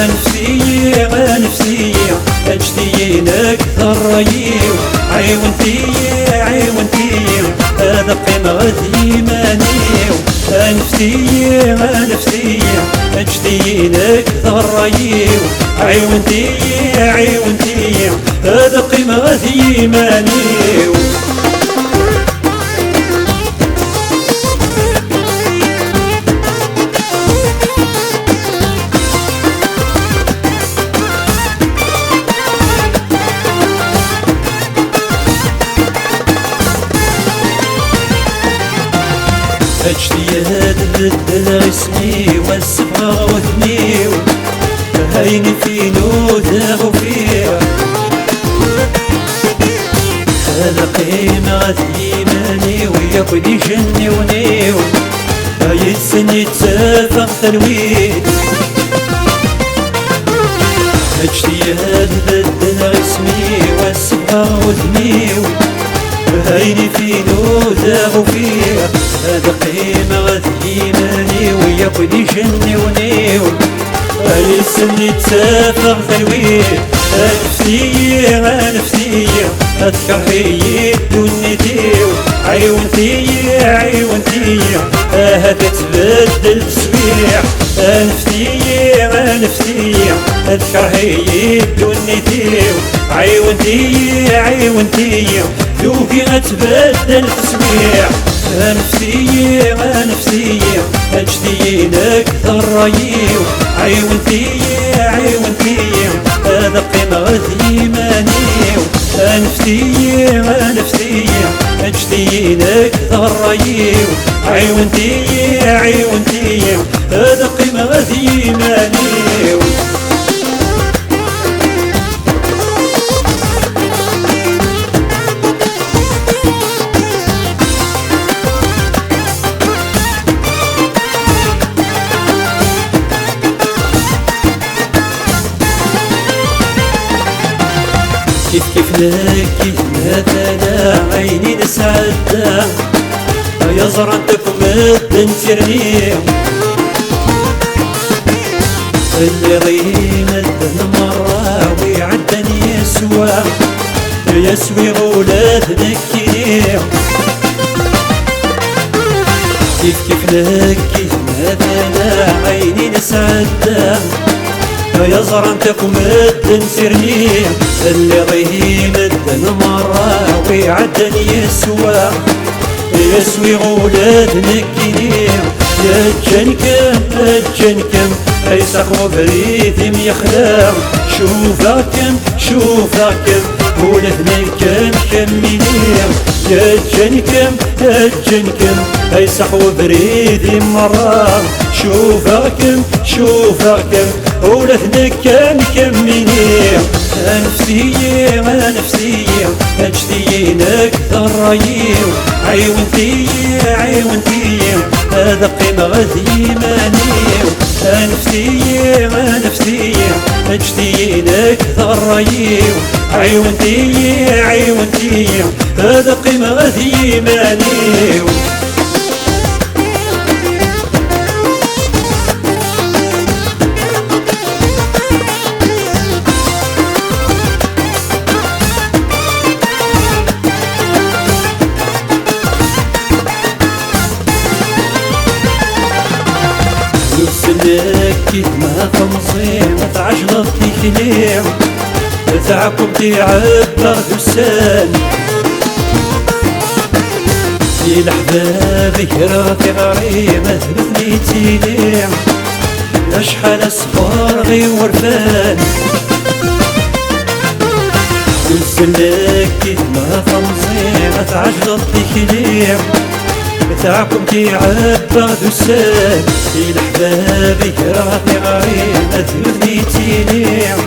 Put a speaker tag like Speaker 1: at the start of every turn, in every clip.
Speaker 1: نفسي نفسي اجتي اكثر رايو عيونتي هذا قيمة ايماني نفسي اجتي اكثر رايو عيونتي هذا قيمة ايماني اجتياد اسمي والسبغة وثني هيني في نوده وفيه هذا قيمة إيماني وياك دي جني ونيو هاي السن يتسافق تلويد اجتياد اسمي والسبغة وثني هيني في نوده وفيه هذا قيمة إيماني وياك دي جني ونيو هاي السن يتسافق تلويد نفسي أذكر هي دنيتي عيونتي هذا تبدل تسويع نفسي أذكر هي دنيتي عيونتي ذوقي غتبدل تسويع نفسي اجتي اكثر رايو عيونتي هذا قيمة إيماني نفسي اجتي اكثر رايو عيونتي هذا قيمة إيماني كيف لك مثلا عيني نسعد يا زرعتكم الدنسرني اللي غيم الدن مرة ويعدني يسوي غولاد نكيني كيف لك مثلا عيني نسعد يا زرعتكم الدنسرني اللي غيم الدن مرة ويعدني يسوي غولاد نكيني يا جنكم ايسخو بريدي ميخلام شوفاكم ولهنكم كميني يا جنكم ايسخو بريدي مرة شوفاكم ولهنكم كميني نفسي اجتي اكثر رايو عيونتي هذا قيمة إيماني نفسي اجتي اكثر رايو عيونتي هذا قيمة إيماني كيف ما تمصيم تعجلتي كليم تعكم تعبر دسان في الأحباب كراتي غريمة مثلي تيليم شحال صفار غي ورفان نسلك كيف ما تمصيم تعجلتي كليم تعكم تعبر دسان في الأحباب كراتي غريمة مثلي تيليم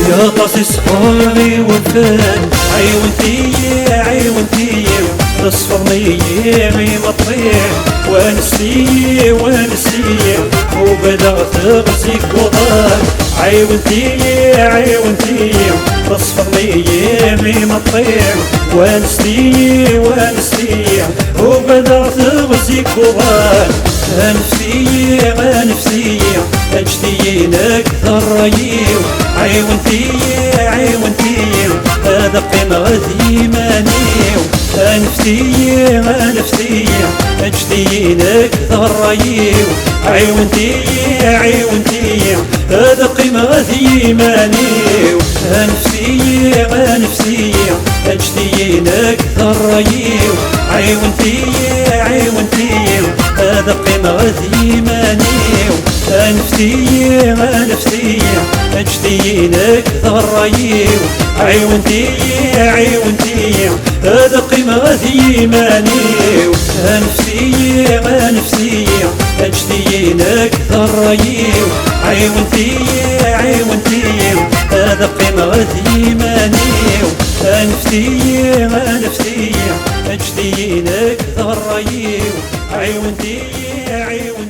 Speaker 1: يا طاسي صفاري وفان عيونتي تصفرني مطيع وانسي وبدأت تغزيك وضان عيونتي تصفرني مطيع وانسي وبدأت تغزيك وضان نفسي اجتي اكثر نفسي اجتينك ذرايو عيونتي عيونتي هذا قيمة إيماني نفسي اجتينك ذرايو عيونتي عيونتي هذا قيمة إيماني نفسي اجتينك ذرايو عيونتي عيونتي هذا قيمة إيماني نفسي اجتينك ذرايو عيونتي عيونتي هذا قيمة إيماني نفسي اجتينك ذرايو عيونتي عيونتي